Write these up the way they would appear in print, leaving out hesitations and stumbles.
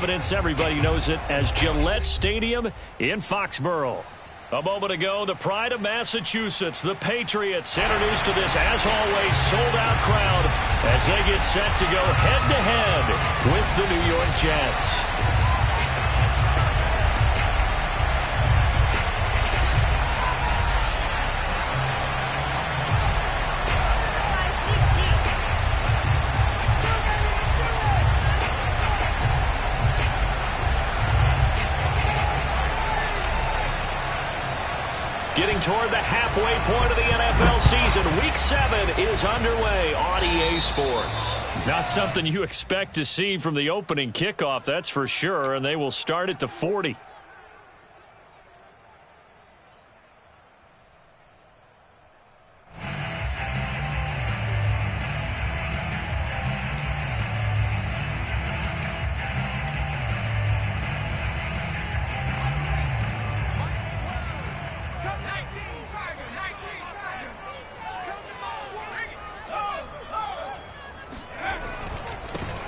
Providence. Everybody knows it as Gillette Stadium in Foxborough. A moment ago, the pride of Massachusetts, the Patriots, introduced to this, as always, sold-out crowd as they get set to go head-to-head with the New York Jets. Getting toward the halfway point of the NFL season. Week 7 is underway on EA Sports. Not something you expect to see from the opening kickoff, that's for sure, and they will start at the 40.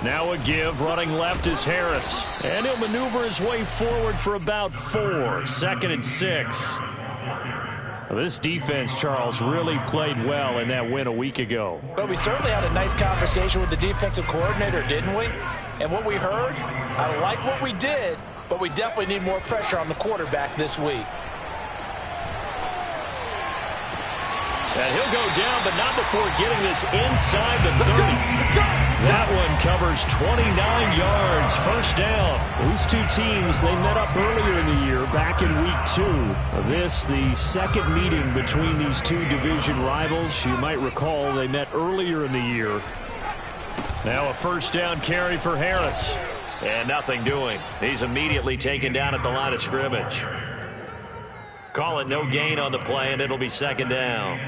Now a give, running left is Harris. And he'll maneuver his way forward for about 4. 2nd and 6. This defense, Charles, really played well in that win a week ago. But we certainly had a nice conversation with the defensive coordinator, didn't we? And what we heard, I like what we did, but we definitely need more pressure on the quarterback this week. And he'll go down, but not before getting this inside the 30. That one covers 29 yards. First down. These two teams, they met up earlier in the year, back in week 2. This, the second meeting between these two division rivals. You might recall they met earlier in the year. Now a first down carry for Harris. And nothing doing. He's immediately taken down at the line of scrimmage. Call it no gain on the play, and it'll be 2nd down.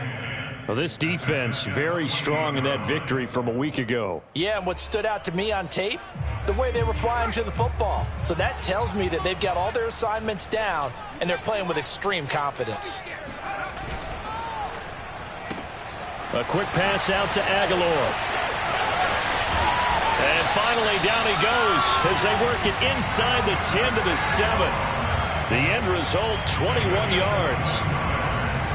Well, this defense very strong in that victory from a week ago. Yeah, and what stood out to me on tape, the way they were flying to the football. So that tells me that they've got all their assignments down, and they're playing with extreme confidence. A quick pass out to Aguilar. And finally, down he goes as they work it inside the 10 to the 7. The end result, 21 yards.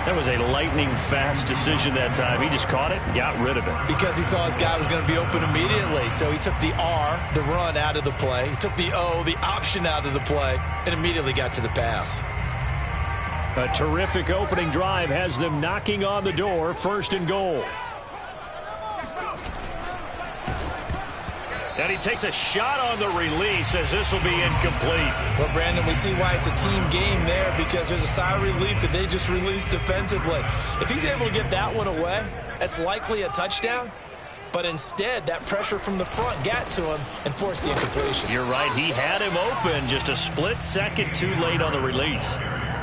That was a lightning-fast decision that time. He just caught it and got rid of it. Because he saw his guy was going to be open immediately. So he took the R, the run, out of the play. He took the O, the option, out of the play, and immediately got to the pass. A terrific opening drive has them knocking on the door. 1st and goal. And he takes a shot on the release as this will be incomplete. Well, Brandon, we see why it's a team game there, because there's a sigh of relief that they just released defensively. If he's able to get that one away, that's likely a touchdown. But instead, that pressure from the front got to him and forced the incompletion. You're right. He had him open, just a split second too late on the release.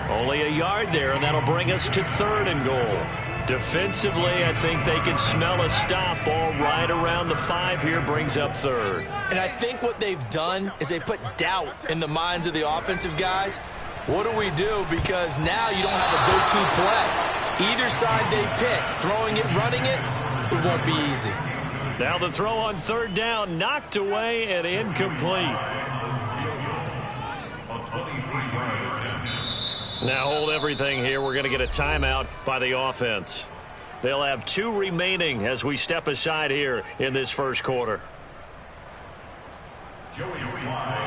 Only a yard there, and that'll bring us to 3rd and goal. Defensively, I think they can smell a stop. Ball right around the 5 here, brings up 3rd. And I think what they've done is they put doubt in the minds of the offensive guys. What do we do? Because now you don't have a go-to play. Either side they pick, throwing it, running it, it won't be easy. Now the throw on 3rd down, knocked away and incomplete. Now hold everything here. We're going to get a timeout by the offense. They'll have 2 remaining as we step aside here in this first quarter. Joey Fly,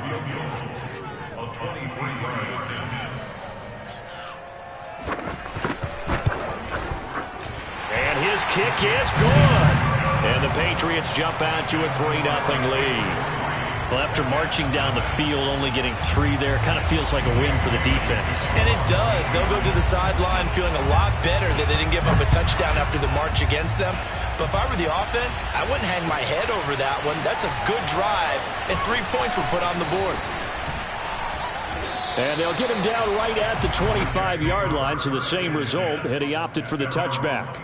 field goal, a 23-yard attempt. And his kick is good. And the Patriots jump out to a 3-0 lead. Well, after marching down the field, only getting 3 there, kind of feels like a win for the defense. And it does. They'll go to the sideline feeling a lot better that they didn't give up a touchdown after the march against them. But if I were the offense, I wouldn't hang my head over that one. That's a good drive, and 3 points were put on the board. And they'll get him down right at the 25-yard line, so the same result, and he opted for the touchback.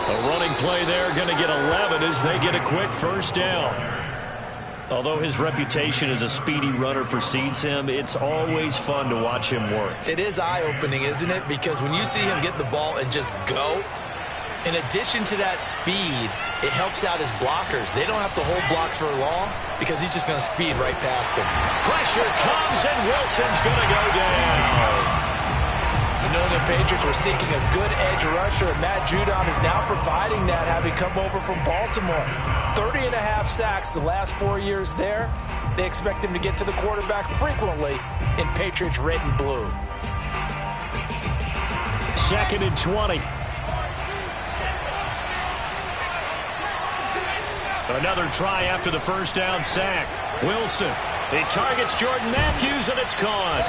A running play there, going to get 11 as they get a quick first down. Although his reputation as a speedy runner precedes him, it's always fun to watch him work. It is eye-opening, isn't it? Because when you see him get the ball and just go, in addition to that speed, it helps out his blockers. They don't have to hold blocks for long because he's just going to speed right past them. Pressure comes, and Wilson's going to go down. The New England Patriots were seeking a good edge rusher, and Matt Judon is now providing that, having come over from Baltimore. 30.5 sacks the last 4 years there. They expect him to get to the quarterback frequently in Patriots red and blue. 2nd and 20. Another try after the first down sack. Wilson, he targets Jordan Matthews, and it's caught.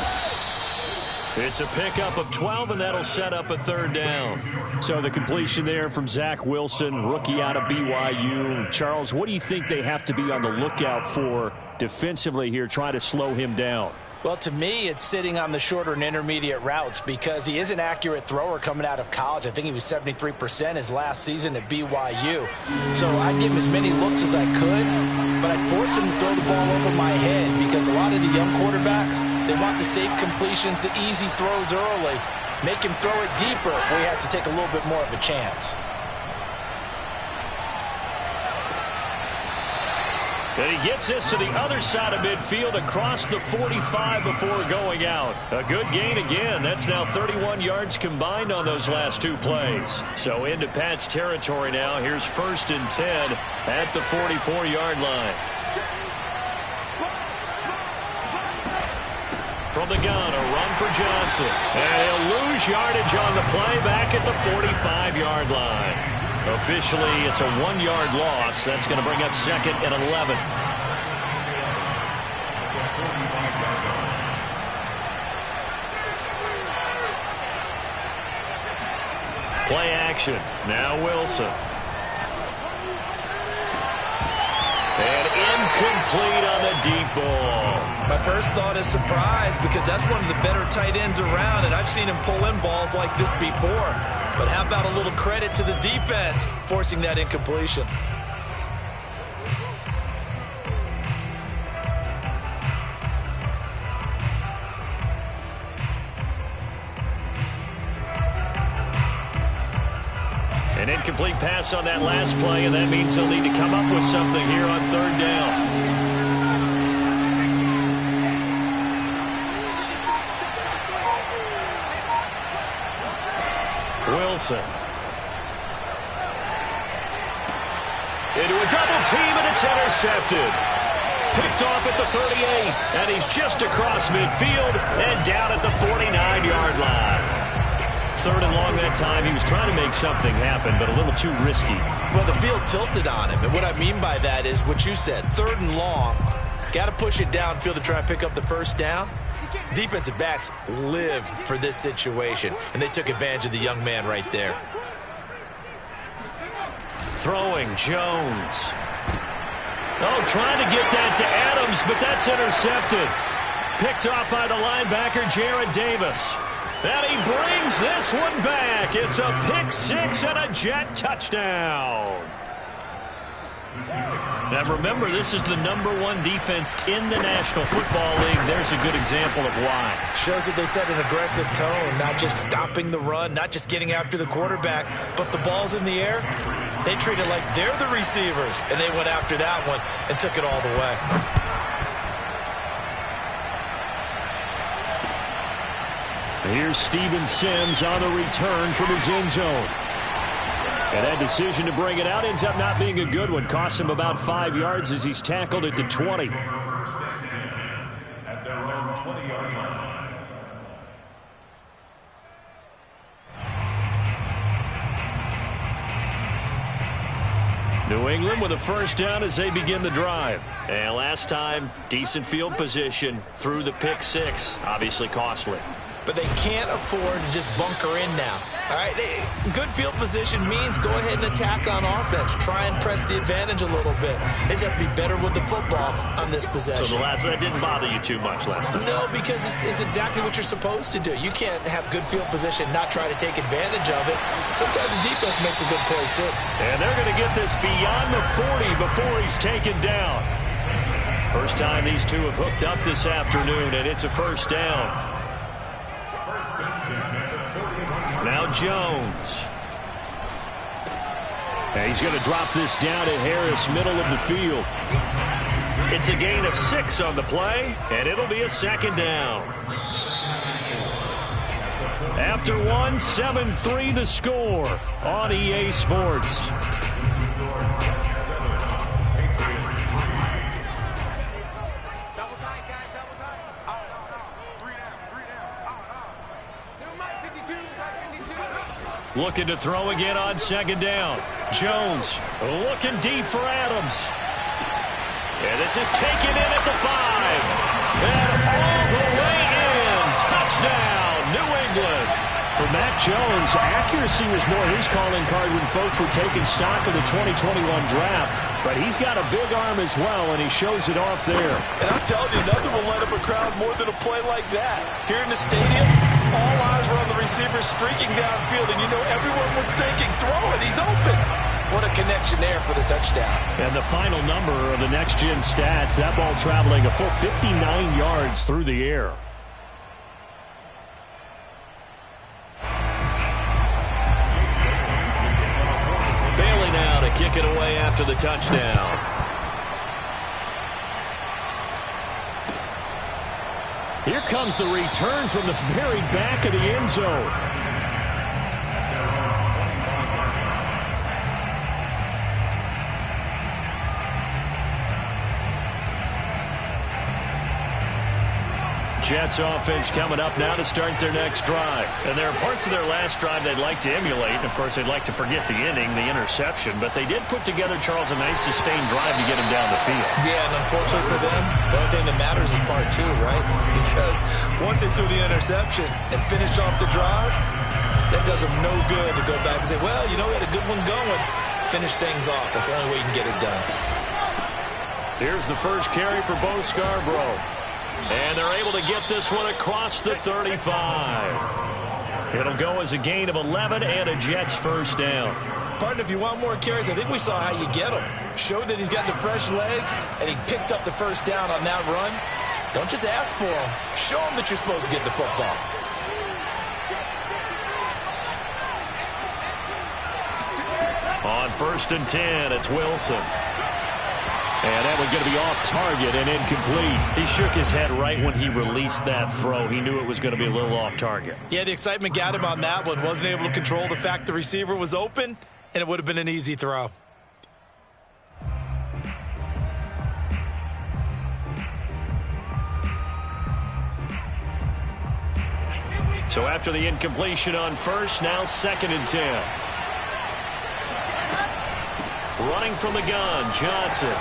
It's a pickup of 12, and that'll set up a 3rd down. So the completion there from Zach Wilson, rookie out of BYU. Charles, what do you think they have to be on the lookout for defensively here, trying to slow him down? Well, to me, it's sitting on the shorter and intermediate routes because he is an accurate thrower coming out of college. I think he was 73% his last season at BYU. So I'd give him as many looks as I could, but I'd force him to throw the ball over my head because a lot of the young quarterbacks, they want the safe completions, the easy throws early. Make him throw it deeper where he has to take a little bit more of a chance. And he gets this to the other side of midfield across the 45 before going out. A good gain again. That's now 31 yards combined on those last 2 plays. So into Pat's territory now. Here's 1st and 10 at the 44-yard line. From the gun, a run for Johnson. And he'll lose yardage on the play back at the 45-yard line. Officially, it's a 1-yard loss. That's going to bring up 2nd and 11. Play action. Now Wilson. And incomplete on the deep ball. My first thought is surprise because that's one of the better tight ends around, and I've seen him pull in balls like this before. But how about a little credit to the defense forcing that incompletion? An incomplete pass on that last play, and that means they'll need to come up with something here on 3rd down. Wilson. Into a double team, and it's intercepted. Picked off at the 38, and he's just across midfield and down at the 49-yard line. 3rd and long that time. He was trying to make something happen, but a little too risky. Well, the field tilted on him, and what I mean by that is what you said. 3rd and long, got to push it downfield to try and pick up the first down. Defensive backs live for this situation, and they took advantage of the young man right there. Throwing Jones. Oh, trying to get that to Adams, but that's intercepted. Picked off by the linebacker, Jared Davis. And he brings this one back. It's a pick 6 and a Jet touchdown. Now remember, this is the #1 defense in the National Football League. There's a good example of why. Shows that they set an aggressive tone, not just stopping the run, not just getting after the quarterback, but the ball's in the air. They treat it like they're the receivers, and they went after that one and took it all the way. Here's Steven Sims on the return from his end zone. And that decision to bring it out ends up not being a good one. Costs him about 5 yards as he's tackled at the 20. At their own 20-yard line. New England with a first down as they begin the drive. And last time, decent field position through the pick 6. Obviously costly. but they can't afford to just bunker in now. All right, good field position means go ahead and attack on offense. Try and press the advantage a little bit. They just have to be better with the football on this possession. So the last one didn't bother you too much last time? No, because it's exactly what you're supposed to do. You can't have good field position, not try to take advantage of it. Sometimes the defense makes a good play, too. And they're going to get this beyond the 40 before he's taken down. First time these two have hooked up this afternoon, and it's a first down. Now Jones. And he's going to drop this down at Harris, middle of the field. It's a gain of 6 on the play, and it'll be a second down. After one, 7-3 the score on EA Sports. Looking to throw again on second down. Jones looking deep for Adams. And this is taken in at the 5. And all the way in. Touchdown, New England. For Mac Jones, accuracy was more his calling card when folks were taking stock of the 2021 draft. But he's got a big arm as well, and he shows it off there. And I'm telling you, nothing will light up a crowd more than a play like that. Here in the stadium, all eyes were on the receiver streaking downfield, and you know everyone was thinking, throw it, he's open. What a connection there for the touchdown. And the final number of the next-gen stats, that ball traveling a full 59 yards through the air. Bailey now to kick it away after the touchdown. Here comes the return from the very back of the end zone. Jets offense coming up now to start their next drive. And there are parts of their last drive they'd like to emulate. And of course, they'd like to forget the inning, the interception. But they did put together, Charles, a nice sustained drive to get him down the field. Yeah, and unfortunately for them, the only thing that matters is part 2, right? Because once they threw the interception and finished off the drive, that does them no good to go back and say, well, you know, we had a good one going. Finish things off. That's the only way you can get it done. Here's the first carry for Bo Scarborough. And they're able to get this one across the 35. It'll go as a gain of 11 and a Jets first down. Partner, if you want more carries, I think we saw how you get them. Showed that he's got the fresh legs, and he picked up the first down on that run. Don't just ask for them. Show them that you're supposed to get the football. On 1st and 10, it's Wilson. And that one's going to be off target and incomplete. He shook his head right when he released that throw. He knew it was going to be a little off target. Yeah, the excitement got him on that one. Wasn't able to control the fact the receiver was open, and it would have been an easy throw. So after the incompletion on first, now 2nd and 10. Running from the gun, Johnson.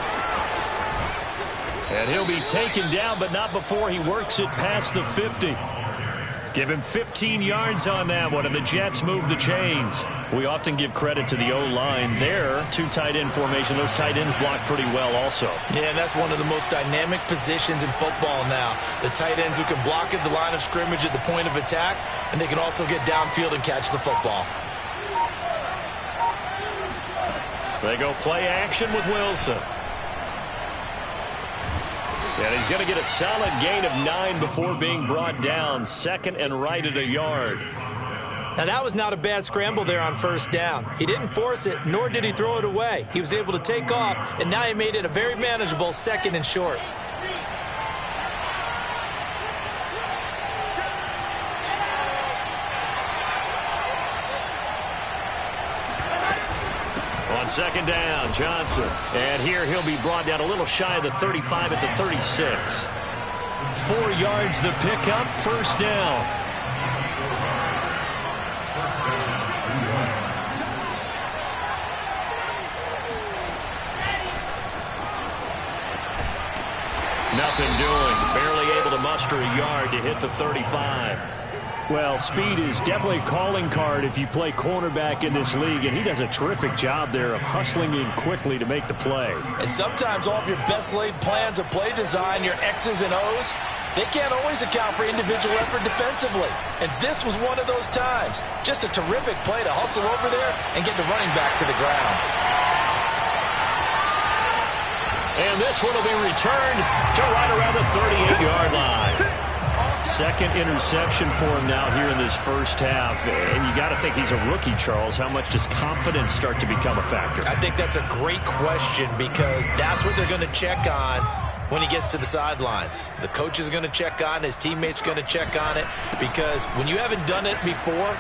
And he'll be taken down, but not before he works it past the 50. Give him 15 yards on that one, and the Jets move the chains. We often give credit to the O-line there. 2 tight end formation. Those tight ends block pretty well also. Yeah, and that's one of the most dynamic positions in football now. The tight ends who can block at the line of scrimmage at the point of attack, and they can also get downfield and catch the football. They go play action with Wilson. And he's going to get a solid gain of 9 before being brought down. 2nd and right at a yard. Now, that was not a bad scramble there on first down. He didn't force it, nor did he throw it away. He was able to take off, and now he made it a very manageable 2nd and short. On 2nd down, Johnson. And here he'll be brought down a little shy of the 35 at the 36. 4 yards the pickup, first down. Nothing doing. Barely able to muster a yard to hit the 35. Well, speed is definitely a calling card if you play cornerback in this league, and he does a terrific job there of hustling in quickly to make the play. And sometimes all of your best laid plans of play design, your X's and O's, they can't always account for individual effort defensively. And this was one of those times. Just a terrific play to hustle over there and get the running back to the ground. And this one will be returned to right around the 38-yard line. Second interception for him now here in this first half. And you got to think he's a rookie, Charles. How much does confidence start to become a factor? I think that's a great question because that's what they're going to check on when he gets to the sidelines. The coach is going to check on, his teammates are going to check on it, because when you haven't done it before,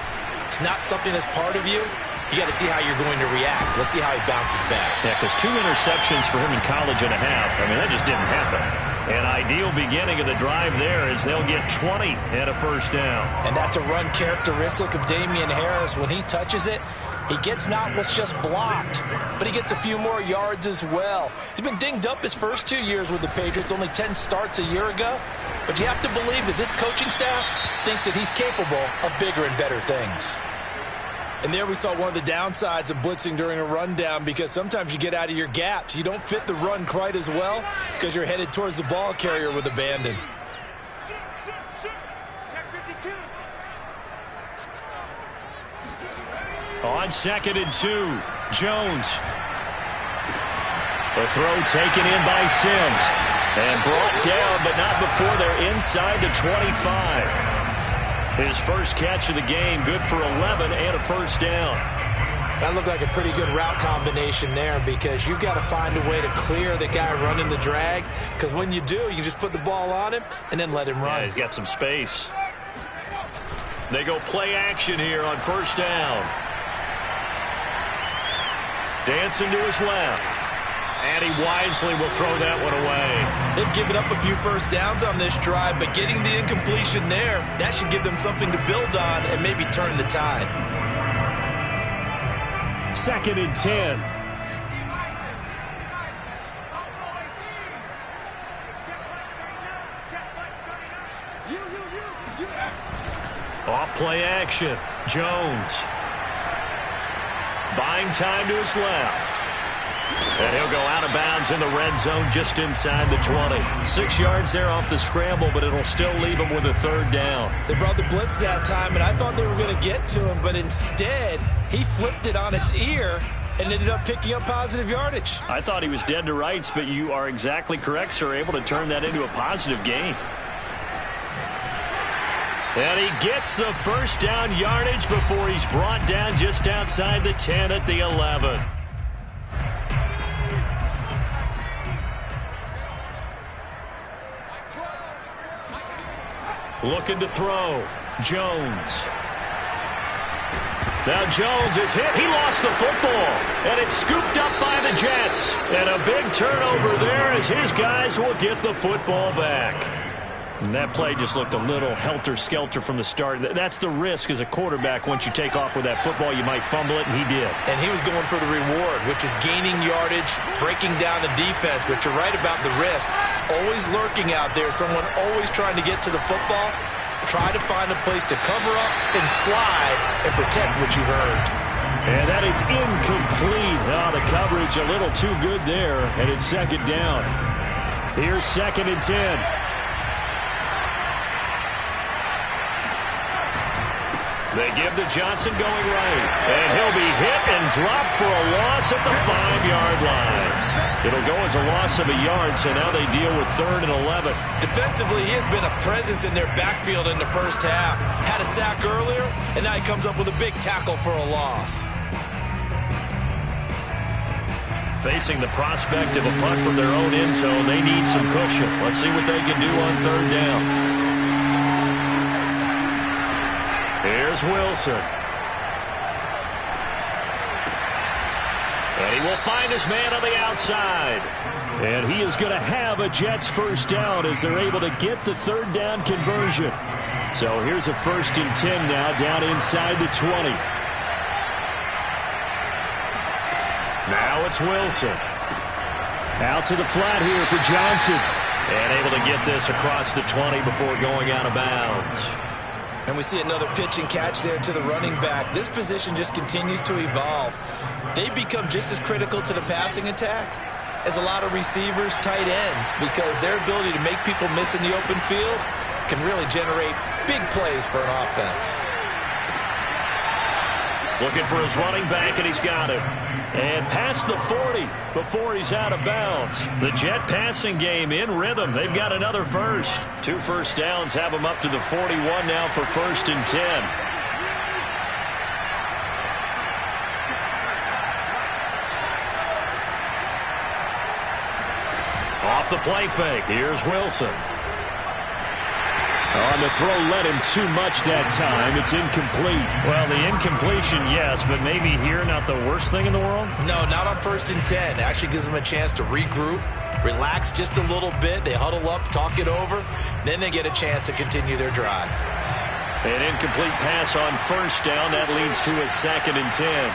it's not something that's part of you. You got to see how you're going to react. Let's see how he bounces back. Yeah, because 2 interceptions for him in college and a half. I mean, that just didn't happen. An ideal beginning of the drive there is they'll get 20 and a first down. And that's a run characteristic of Damian Harris. When he touches it, he gets not what's just blocked, but he gets a few more yards as well. He's been dinged up his first 2 years with the Patriots, only 10 starts a year ago. But you have to believe that this coaching staff thinks that he's capable of bigger and better things. And there we saw one of the downsides of blitzing during a rundown, because sometimes you get out of your gaps. You don't fit the run quite as well because you're headed towards the ball carrier with abandon. On 2nd and 2, Jones. The throw taken in by Sims. And brought down, but not before they're inside the 25. His first catch of the game, good for 11 and a first down. That looked like a pretty good route combination there, because you've got to find a way to clear the guy running the drag, because when you do, you can just put the ball on him and then let him run. Yeah, he's got some space. They go play action here on first down. Dancing to his left. And he wisely will throw that one away. They've given up a few first downs on this drive, but getting the incompletion there, that should give them something to build on and maybe turn the tide. 2nd and 10. Off play action. Jones. Buying time to his left. And he'll go out of bounds in the red zone just inside the 20. 6 yards there off the scramble, but it'll still leave him with a third down. They brought the blitz that time, and I thought they were going to get to him, but instead he flipped it on its ear and ended up picking up positive yardage. I thought he was dead to rights, but you are exactly correct, sir. Able to turn that into a positive gain. And he gets the first down yardage before he's brought down just outside the 10 at the 11. Looking to throw. Jones. Now Jones is hit. He lost the football. And it's scooped up by the Jets. And a big turnover there as his guys will get the football back. And that play just looked a little helter-skelter from the start. That's the risk as a quarterback. Once you take off with that football, you might fumble it, and he did. And he was going for the reward, which is gaining yardage, breaking down the defense. But you're right about the risk. Always lurking out there, someone always trying to get to the football. Try to find a place to cover up and slide and protect what you've earned. And that is incomplete. Oh, the coverage a little too good there, and it's 2nd down. Here's 2nd and 10. They give to Johnson going right. And he'll be hit and dropped for a loss at the 5-yard line. It'll go as a loss of a yard, so now they deal with 3rd and 11. Defensively, he has been a presence in their backfield in the first half. Had a sack earlier, and now he comes up with a big tackle for a loss. Facing the prospect of a punt from their own end zone, they need some cushion. Let's see what they can do on 3rd down. Here's Wilson. And he will find his man on the outside. And he is going to have a Jets first down as they're able to get the 3rd down conversion. So here's a 1st and 10 now down inside the 20. Now it's Wilson. Out to the flat here for Johnson. And able to get this across the 20 before going out of bounds. And we see another pitch and catch there to the running back. This position just continues to evolve. They become just as critical to the passing attack as a lot of receivers, tight ends, because their ability to make people miss in the open field can really generate big plays for an offense. Looking for his running back, and he's got it. And past the 40 before he's out of bounds. The Jet passing game in rhythm. They've got another first. 2 first downs have them up to the 41 now for 1st and 10. Off the play fake. Here's Wilson. On the throw, led him too much that time. It's incomplete. Well, the incompletion, yes, but maybe here not the worst thing in the world? No, not on 1st and 10. It actually gives them a chance to regroup, relax just a little bit. They huddle up, talk it over. Then they get a chance to continue their drive. An incomplete pass on 1st down. That leads to a 2nd and 10.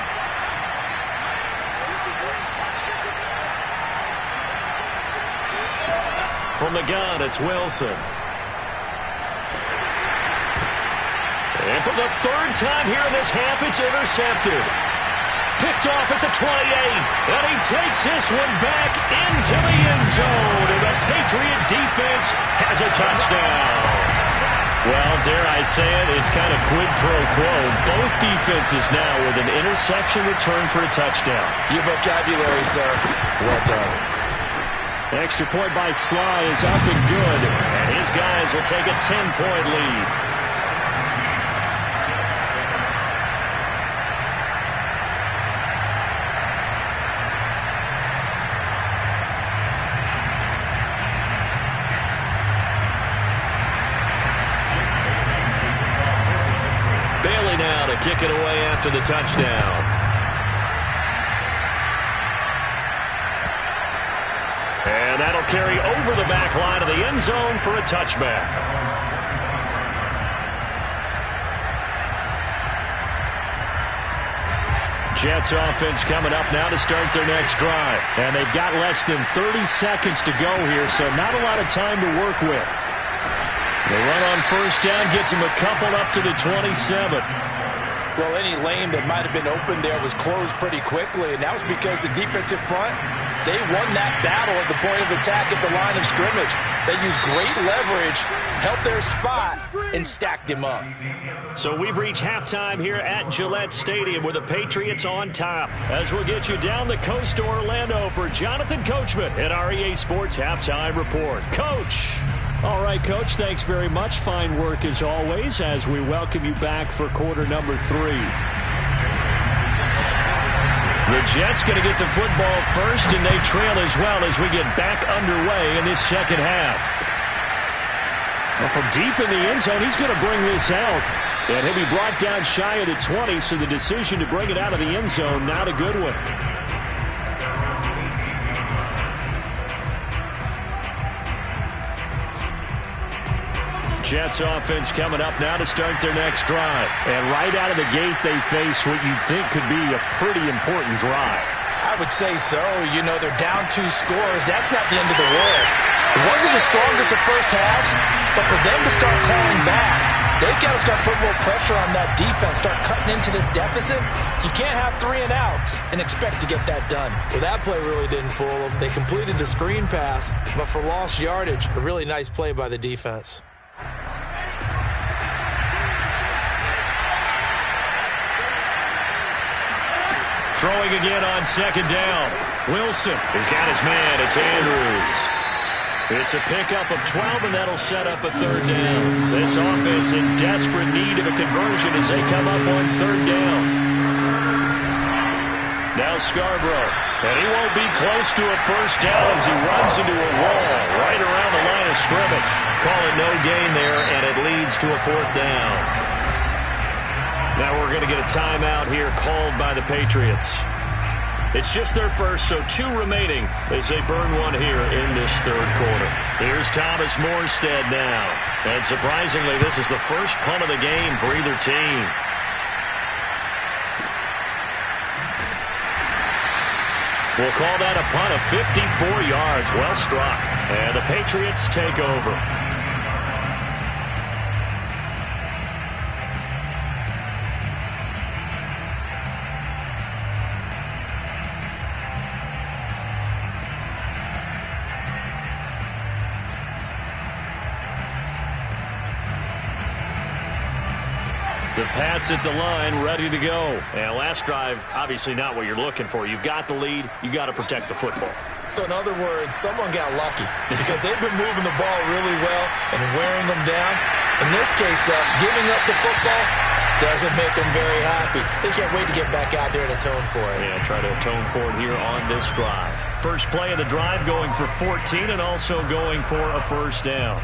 From the gun, it's Wilson. And for the 3rd time here in this half, it's intercepted. Picked off at the 28. And he takes this one back into the end zone. And the Patriot defense has a touchdown. Well, dare I say it, it's kind of quid pro quo. Both defenses now with an interception return for a touchdown. Your vocabulary, sir. Well done. Extra point by Sly is up and good. And his guys will take a 10-point lead. Bailey now to kick it away after the touchdown. And that'll carry over the back line of the end zone for a touchback. Jets offense coming up now to start their next drive. And they've got less than 30 seconds to go here, so not a lot of time to work with. They run on 1st down, gets them a couple up to the 27. Well, any lane that might have been open there was closed pretty quickly, and that was because the defensive front, they won that battle at the point of attack at the line of scrimmage. They used great leverage, held their spot, and stacked him up. So we've reached halftime here at Gillette Stadium with the Patriots on top. As we'll get you down the coast to Orlando for Jonathan Coachman at our EA Sports Halftime Report. Coach! All right, Coach, thanks very much. Fine work as always as we welcome you back for quarter number 3. The Jets going to get the football first, and they trail as well as we get back underway in this second half. Well, from deep in the end zone, he's going to bring this out. And he'll be brought down shy of the 20, so the decision to bring it out of the end zone, not a good one. Jets offense coming up now to start their next drive. And right out of the gate, they face what you'd think could be a pretty important drive. I would say so. You know, they're down 2 scores. That's not the end of the world. It wasn't the strongest of first halves, but for them to start clawing back, they've got to start putting more pressure on that defense, start cutting into this deficit. You can't have 3 and outs and expect to get that done. Well, that play really didn't fool them. They completed the screen pass, but for lost yardage, a really nice play by the defense. Throwing again on 2nd down. Wilson has got his man. It's Andrews. It's a pickup of 12, and that'll set up a 3rd down. This offense in desperate need of a conversion as they come up on 3rd down. Now Scarborough. And he won't be close to a 1st down as he runs into a wall right around the line of scrimmage. Call it no gain there, and it leads to a 4th down. Now we're going to get a timeout here called by the Patriots. It's just their first, so 2 remaining as they burn one here in this 3rd quarter. Here's Thomas Morstead now. And surprisingly, this is the first punt of the game for either team. We'll call that a punt of 54 yards. Well struck. And the Patriots take over. The Pats at the line, ready to go. And last drive, obviously not what you're looking for. You've got the lead. You got to protect the football. So in other words, someone got lucky because they've been moving the ball really well and wearing them down. In this case, though, giving up the football doesn't make them very happy. They can't wait to get back out there and atone for it. Yeah, try to atone for it here on this drive. First play of the drive going for 14 and also going for a first down.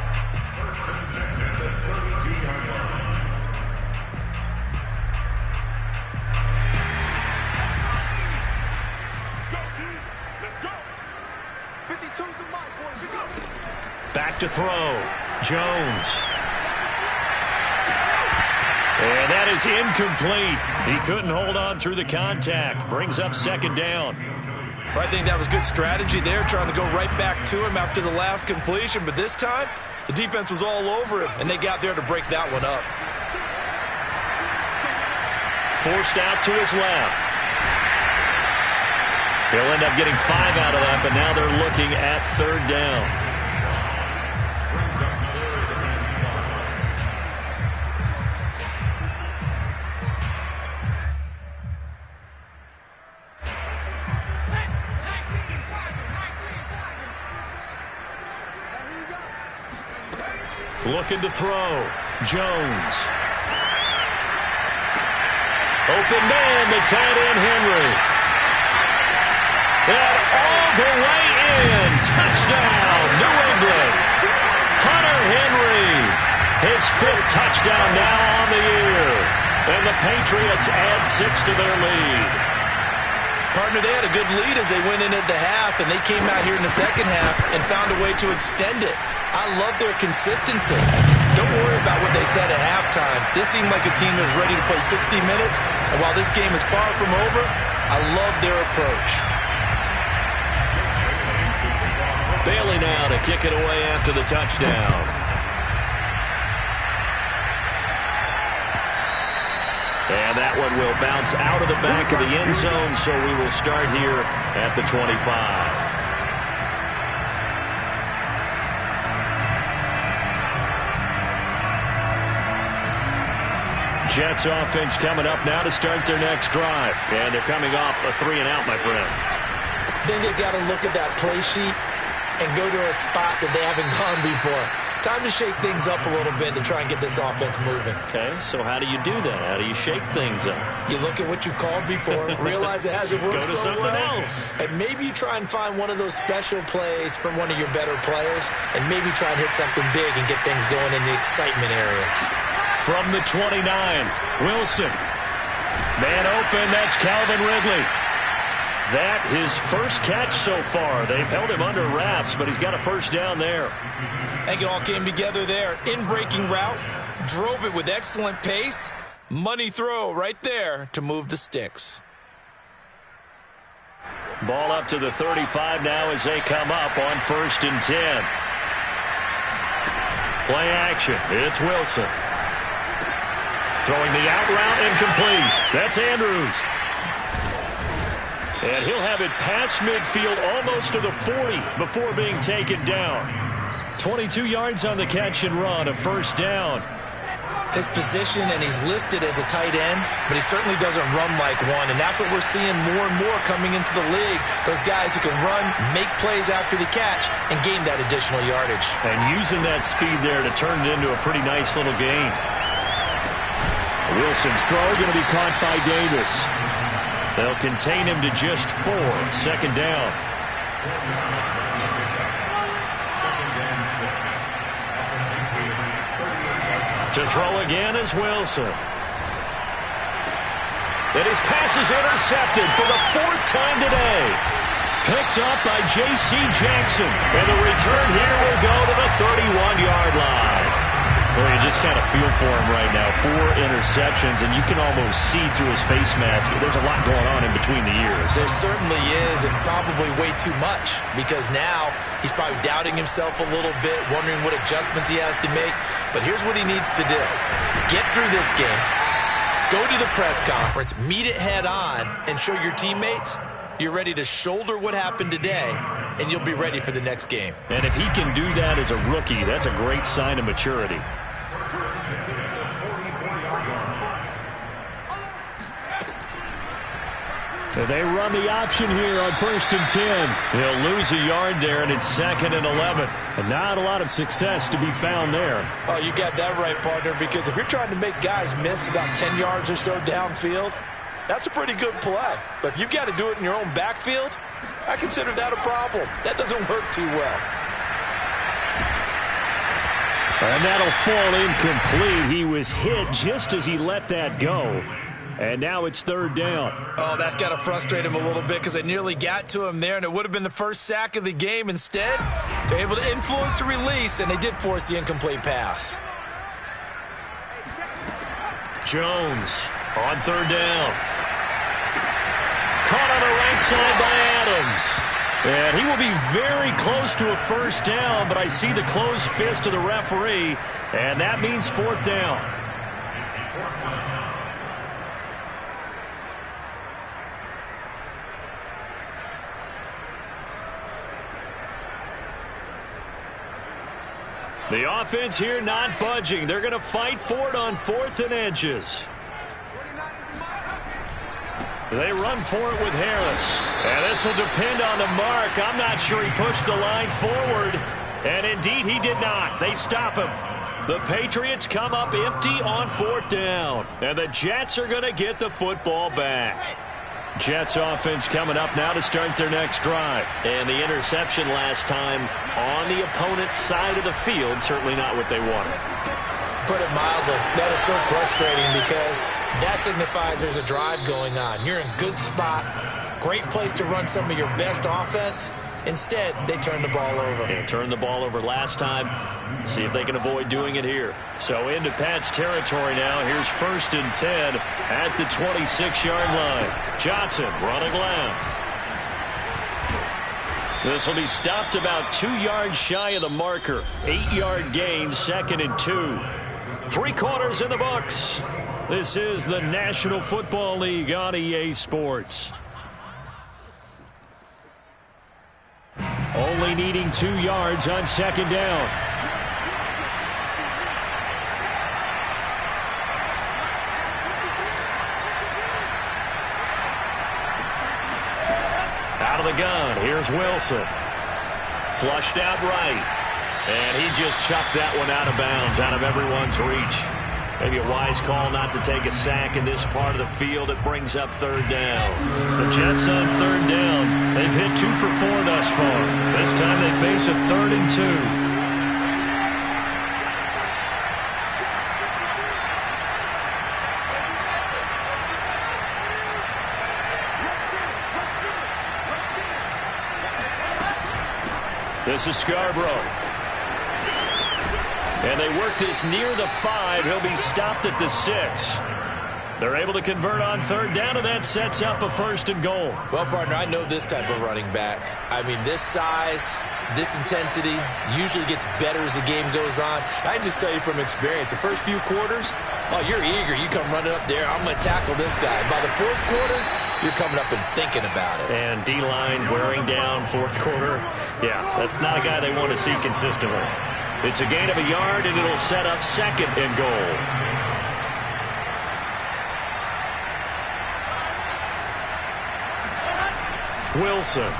Back to throw. Jones. And that is incomplete. He couldn't hold on through the contact. Brings up second down. Well, I think that was good strategy there, trying to go right back to him after the last completion. But this time, the defense was all over him, and they got there to break that one up. Forced out to his left. He'll end up getting 5 out of that, but now they're looking at third down. Looking to throw. Jones. Open man, the tight end, Henry. And all the way in. Touchdown, New England. Hunter Henry. His 5th touchdown now on the year. And the Patriots add 6 to their lead. Partner, they had a good lead as they went in at the half, and they came out here in the second half and found a way to extend it. I love their consistency. Don't worry about what they said at halftime. This seemed like a team that was ready to play 60 minutes, and while this game is far from over, I love their approach. Bailey now to kick it away after the touchdown. And that one will bounce out of the back of the end zone, so we will start here at the 25. Jets offense coming up now to start their next drive. And they're coming off a 3-and-out, my friend. Then they've got to look at that play sheet and go to a spot that they haven't gone before. Time to shake things up a little bit to try and get this offense moving. Okay, so how do you do that? How do you shake things up? You look at what you've called before, realize it hasn't worked Go to so something well, else. and maybe you try and find one of those special plays from one of your better players, and maybe try and hit something big and get things going in the excitement area. From the 29, Wilson. Man open, that's Calvin Ridley. That his first catch so far. They've held him under wraps, but he's got a first down there. I think it all came together there. In-breaking route, drove it with excellent pace. Money throw right there to move the sticks. Ball up to the 35 now as they come up on 1st and 10. Play action. It's Wilson. Throwing the out route incomplete. That's Andrews. And he'll have it past midfield almost to the 40 before being taken down. 22 yards on the catch and run, a first down. His position, and he's listed as a tight end, but he certainly doesn't run like one, and that's what we're seeing more and more coming into the league. Those guys who can run, make plays after the catch, and gain that additional yardage. And using that speed there to turn it into a pretty nice little gain. Wilson's throw going to be caught by Davis. They'll contain him to just 4. Second down. To throw again is Wilson. And his pass is intercepted for the 4th time today. Picked up by J.C. Jackson. And the return here will go to the 31-yard line. Well, you just kind of feel for him right now. 4 interceptions, and you can almost see through his face mask. There's a lot going on in between the ears. There certainly is, and probably way too much, because now he's probably doubting himself a little bit, wondering what adjustments he has to make. But here's what he needs to do. Get through this game, go to the press conference, meet it head on, and show your teammates you're ready to shoulder what happened today, and you'll be ready for the next game. And if he can do that as a rookie, that's a great sign of maturity. They run the option here on 1st and 10. He'll lose a yard there, and it's 2nd and 11. And not a lot of success to be found there. Oh, you got that right, partner, because if you're trying to make guys miss about 10 yards or so downfield, that's a pretty good play. But if you've got to do it in your own backfield, I consider that a problem. That doesn't work too well. And that'll fall incomplete. He was hit just as he let that go. And now it's 3rd down. Oh, that's got to frustrate him a little bit because they nearly got to him there, and it would have been the first sack of the game. Instead, they're able to influence the release, and they did force the incomplete pass. Jones on 3rd down. Caught on the right side by Adams. And he will be very close to a 1st down, but I see the closed fist of the referee, and that means 4th down. The offense here not budging. They're going to fight for it on 4th and inches. They run for it with Harris. And this will depend on the mark. I'm not sure he pushed the line forward. And indeed, he did not. They stop him. The Patriots come up empty on 4th down. And the Jets are going to get the football back. Jets offense coming up now to start their next drive. And the interception last time on the opponent's side of the field, certainly not what they wanted. Put it mildly, that is so frustrating because that signifies there's a drive going on. You're in a good spot, great place to run some of your best offense. Instead, they turn the ball over. They turned the ball over last time. See if they can avoid doing it here. So into Pat's territory now. Here's 1st and 10 at the 26-yard line. Johnson running left. This will be stopped about 2 yards shy of the marker. 8-yard gain, 2nd and 2. 3 quarters in the books. This is the National Football League on EA Sports. Only needing 2 yards on 2nd down. Out of the gun, here's Wilson. Flushed out right. And he just chucked that one out of bounds, out of everyone's reach. Maybe a wise call not to take a sack in this part of the field. It brings up 3rd down. The Jets on 3rd down. They've hit 2 for 4 thus far. This time they face a 3rd and 2. This is Scarborough. And they work this near the 5. He'll be stopped at the 6. They're able to convert on 3rd down, and that sets up a 1st and goal. Well, partner, I know this type of running back. I mean, this size, this intensity usually gets better as the game goes on. I just tell you from experience, the first few quarters, oh, you're eager. You come running up there, I'm going to tackle this guy. By the 4th quarter, you're coming up and thinking about it. And D-line wearing down 4th quarter. Yeah, that's not a guy they want to see consistently. It's a gain of a yard, and it'll set up 2nd and goal. Wilson.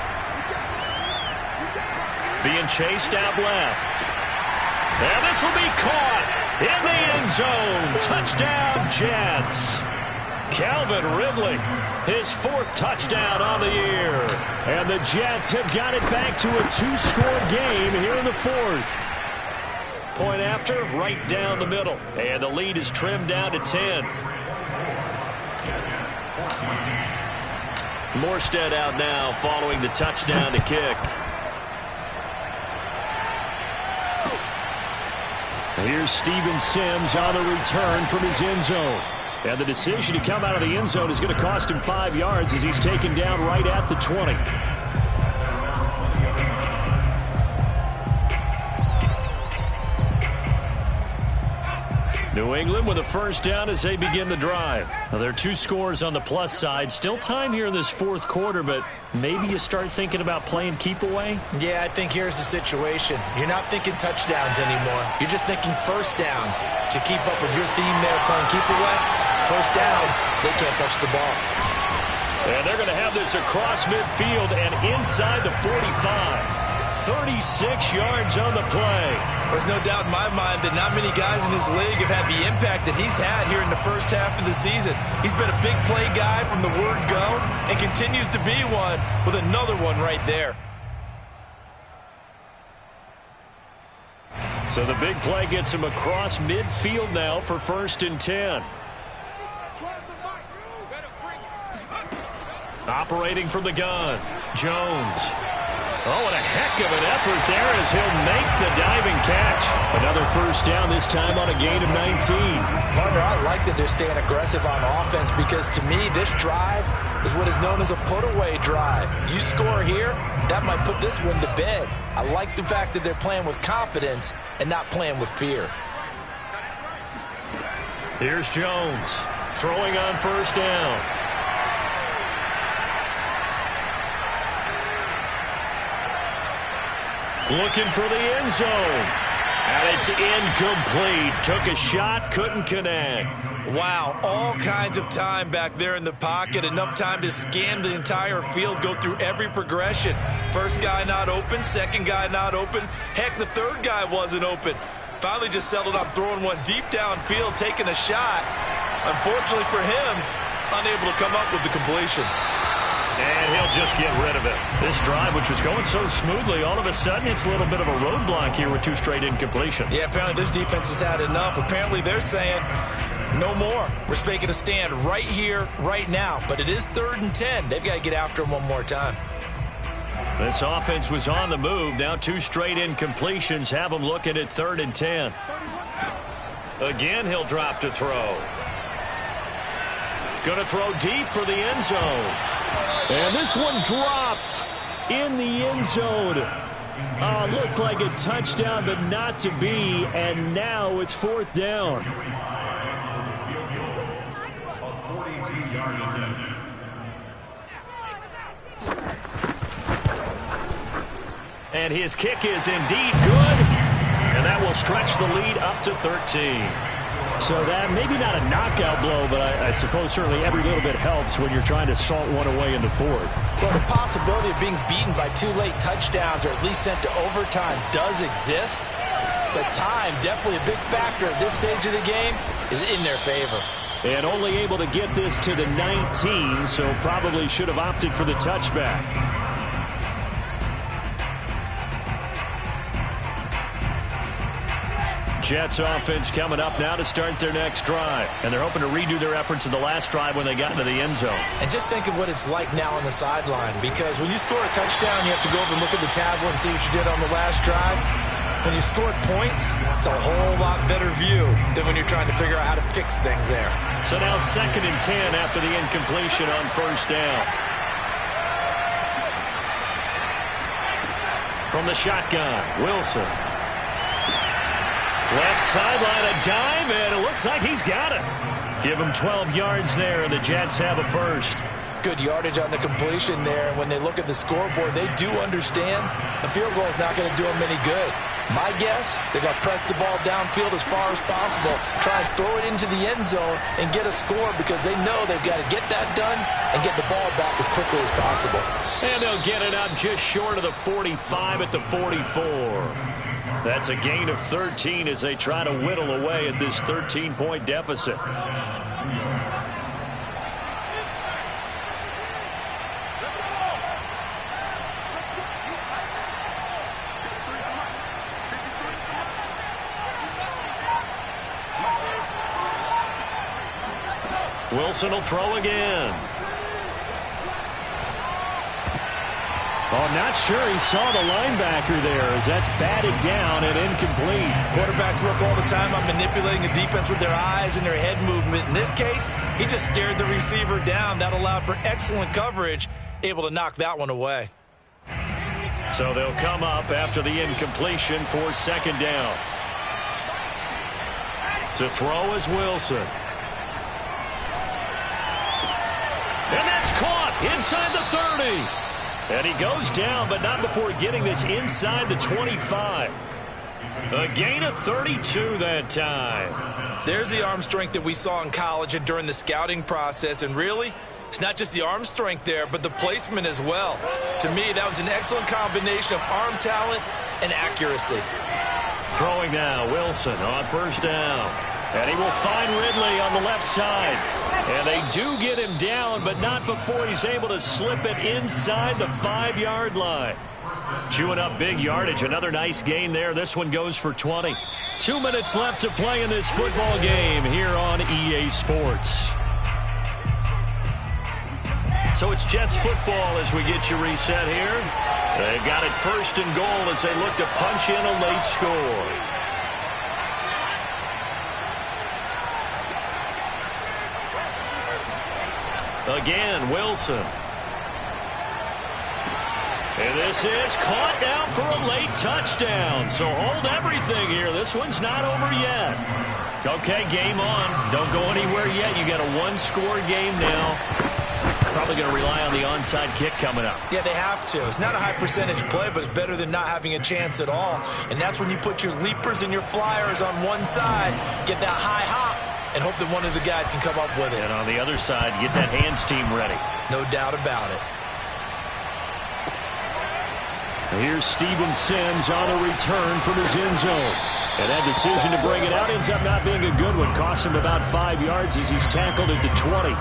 Being chased out left. And this will be caught in the end zone. Touchdown, Jets. Calvin Ridley, his 4th touchdown on the year. And the Jets have got it back to a 2-score game here in the 4th. Point after, right down the middle. And the lead is trimmed down to 10. Morstead out now following the touchdown to kick. Here's Steven Sims on the return from his end zone. And the decision to come out of the end zone is going to cost him 5 yards as he's taken down right at the 20. New England with a 1st down as they begin the drive. Now, there are 2 scores on the plus side. Still time here in this 4th quarter, but maybe you start thinking about playing keep away? Yeah, I think here's the situation. You're not thinking touchdowns anymore. You're just thinking 1st downs. To keep up with your theme there, playing keep away, 1st downs, they can't touch the ball. And they're going to have this across midfield and inside the 45. 36 yards on the play. There's no doubt in my mind that not many guys in this league have had the impact that he's had here in the first half of the season. He's been a big play guy from the word go and continues to be one with another one right there. So the big play gets him across midfield now for 1st and 10. Operating from the gun, Jones. Oh, and a heck of an effort there as he'll make the diving catch. Another 1st down, this time on a gain of 19. Partner, I like that they're staying aggressive on offense because to me, this drive is what is known as a put-away drive. You score here, that might put this one to bed. I like the fact that they're playing with confidence and not playing with fear. Here's Jones throwing on 1st down. Looking for the end zone. And it's incomplete. Took a shot, couldn't connect. Wow, all kinds of time back there in the pocket. Enough time to scan the entire field, go through every progression. First guy not open, second guy not open. Heck, the third guy wasn't open. Finally just settled up throwing one deep downfield, taking a shot. Unfortunately for him, unable to come up with the completion. And he'll just get rid of it. This drive, which was going so smoothly, all of a sudden it's a little bit of a roadblock here with 2 straight incompletions. Yeah, apparently this defense has had enough. Apparently they're saying no more. We're making a stand right here, right now. But it is 3rd and 10. They've got to get after him one more time. This offense was on the move. Now 2 straight incompletions have them looking at 3rd and 10. Again, he'll drop to throw. Going to throw deep for the end zone. And this one dropped in the end zone. Looked like a touchdown, but not to be. And now it's 4th down. A 42-yard attempt. And his kick is indeed good. And that will stretch the lead up to 13. So that maybe not a knockout blow, but I suppose certainly every little bit helps when you're trying to salt one away in the 4th. Well, the possibility of being beaten by 2 late touchdowns or at least sent to overtime does exist. But time, definitely a big factor at this stage of the game, is in their favor. And only able to get this to the 19, so probably should have opted for the touchback. Jets offense coming up now to start their next drive. And they're hoping to redo their efforts in the last drive when they got into the end zone. And just think of what it's like now on the sideline, because when you score a touchdown, you have to go over and look at the tablet and see what you did on the last drive. When you scored points, it's a whole lot better view than when you're trying to figure out how to fix things there. So now 2nd and 10 after the incompletion on 1st down. From the shotgun, Wilson. Left sideline, a dive, and it looks like he's got it. Give him 12 yards there, and the Jets have a 1st. Good yardage on the completion there, and when they look at the scoreboard, they do understand the field goal is not going to do them any good. My guess, they're going to press the ball downfield as far as possible, try and throw it into the end zone and get a score because they know they've got to get that done and get the ball back as quickly as possible. And they'll get it up just short of the 45 at the 44. That's a gain of 13 as they try to whittle away at this 13-point deficit. Wilson will throw again. Oh, not sure he saw the linebacker there as that's batted down and incomplete. Quarterbacks work all the time on manipulating the defense with their eyes and their head movement. In this case, he just stared the receiver down. That allowed for excellent coverage, able to knock that one away. So they'll come up after the incompletion for 2nd down. To throw is Wilson. And that's caught inside the 30. And he goes down, but not before getting this inside the 25. A gain of 32 that time. There's the arm strength that we saw in college and during the scouting process. And really, It's not just the arm strength there, but the placement as well. To me, that was an excellent combination of arm talent and accuracy. Throwing now, Wilson on first down. And he will find Ridley on the left side. And they do get him down, but not before he's able to slip it inside the 5-yard line. Chewing up big yardage. Another nice gain there. This one goes for 20. 2 minutes left to play in this football game here on EA Sports. So it's Jets football as we get you reset here. They've got it first and goal as they look to punch in a late score. Again, Wilson. And this is caught down for a late touchdown. So hold everything here. This one's not over yet. Okay, game on. Don't go anywhere yet. You got a one-score game now. Probably going to rely on the onside kick coming up. Yeah, they have to. It's not a high percentage play, but it's better than not having a chance at all. And that's when you put your leapers and your flyers on one side, get that high hop, and hope that one of the guys can come up with it. And on the other side, get that hands team ready. No doubt about it. Here's Steven Sims on a return from his end zone. And that decision to bring it out ends up not being a good one. Cost him about 5 yards as he's tackled at the 20.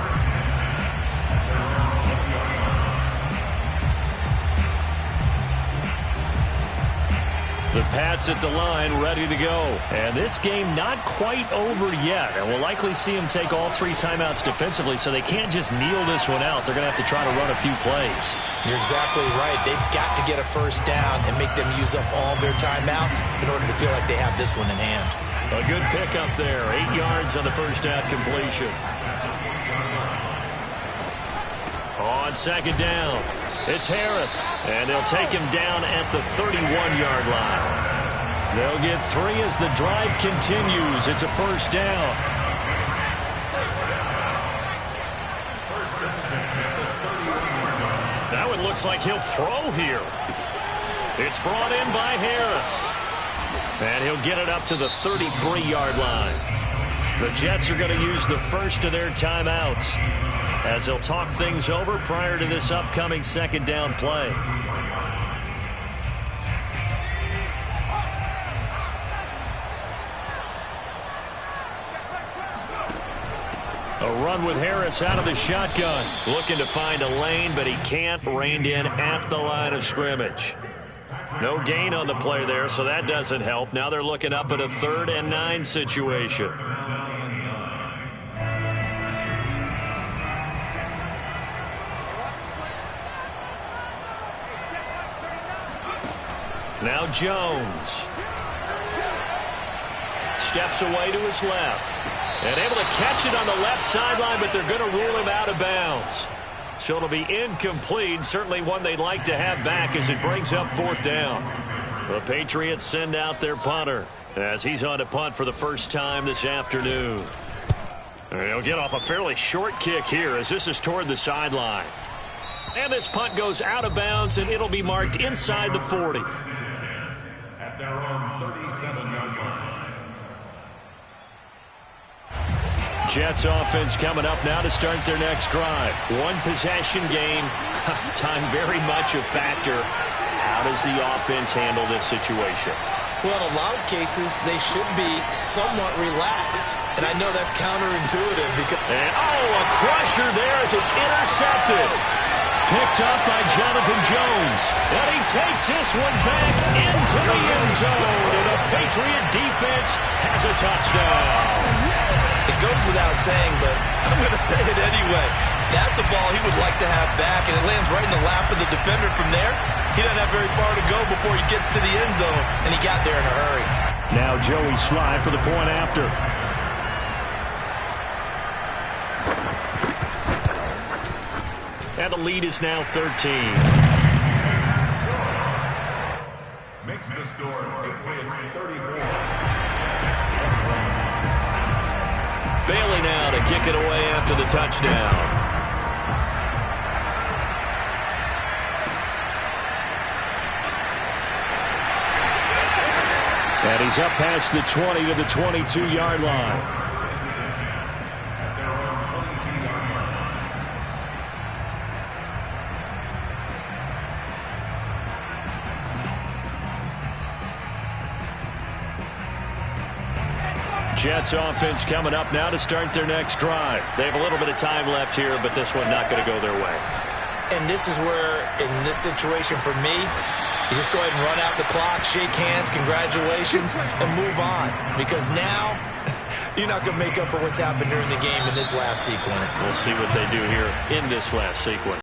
The Pats at the line, ready to go. And this game not quite over yet. And we'll likely see him take all 3 timeouts defensively, so they can't just kneel this one out. They're going to have to try to run a few plays. You're exactly right. They've got to get a first down and make them use up all their timeouts in order to feel like they have this one in hand. A good pickup there. 8 yards on the first down completion. On second down, it's Harris, and they'll take him down at the 31-yard line. They'll get 3 as the drive continues. It's a first down. Now it looks like he'll throw here. It's brought in by Harris. And he'll get it up to the 33-yard line. The Jets are going to use the first of their timeouts as they'll talk things over prior to this upcoming second down play. A run with Harris out of the shotgun. Looking to find a lane, but he can't. Reined in at the line of scrimmage. No gain on the play there, so that doesn't help. Now they're looking up at a 3rd and 9 situation. Now Jones. Steps away to his left. And able to catch it on the left sideline, but they're going to rule him out of bounds. So it'll be incomplete. Certainly one they'd like to have back as it brings up 4th down. The Patriots send out their punter as he's on to punt for the first time this afternoon. And he'll get off a fairly short kick here as this is toward the sideline. And this punt goes out of bounds, and it'll be marked inside the 40. At their own 37-yard line. Jets offense coming up now to start their next drive. One possession game. Time very much a factor. How does the offense handle this situation? Well, in a lot of cases, they should be somewhat relaxed. And I know that's counterintuitive because... And, a crusher there as it's intercepted. Picked up by Jonathan Jones. And he takes this one back into the end zone. And the Patriot defense has a touchdown. It goes without saying, but I'm going to say it anyway. That's a ball he would like to have back, and it lands right in the lap of the defender from there. He doesn't have very far to go before he gets to the end zone, and he got there in a hurry. Now Joey Slye for the point after. And the lead is now 13. Makes the score Patriots 34. Bailey now to kick it away after the touchdown. And he's up past the 20 to the 22-yard line. Jets offense coming up now to start their next drive. They have a little bit of time left here, but this one not going to go their way. And this is where, in this situation for me, you just go ahead and run out the clock, shake hands, congratulations, and move on. Because now you're not going to make up for what's happened during the game in this last sequence. We'll see what they do here in this last sequence.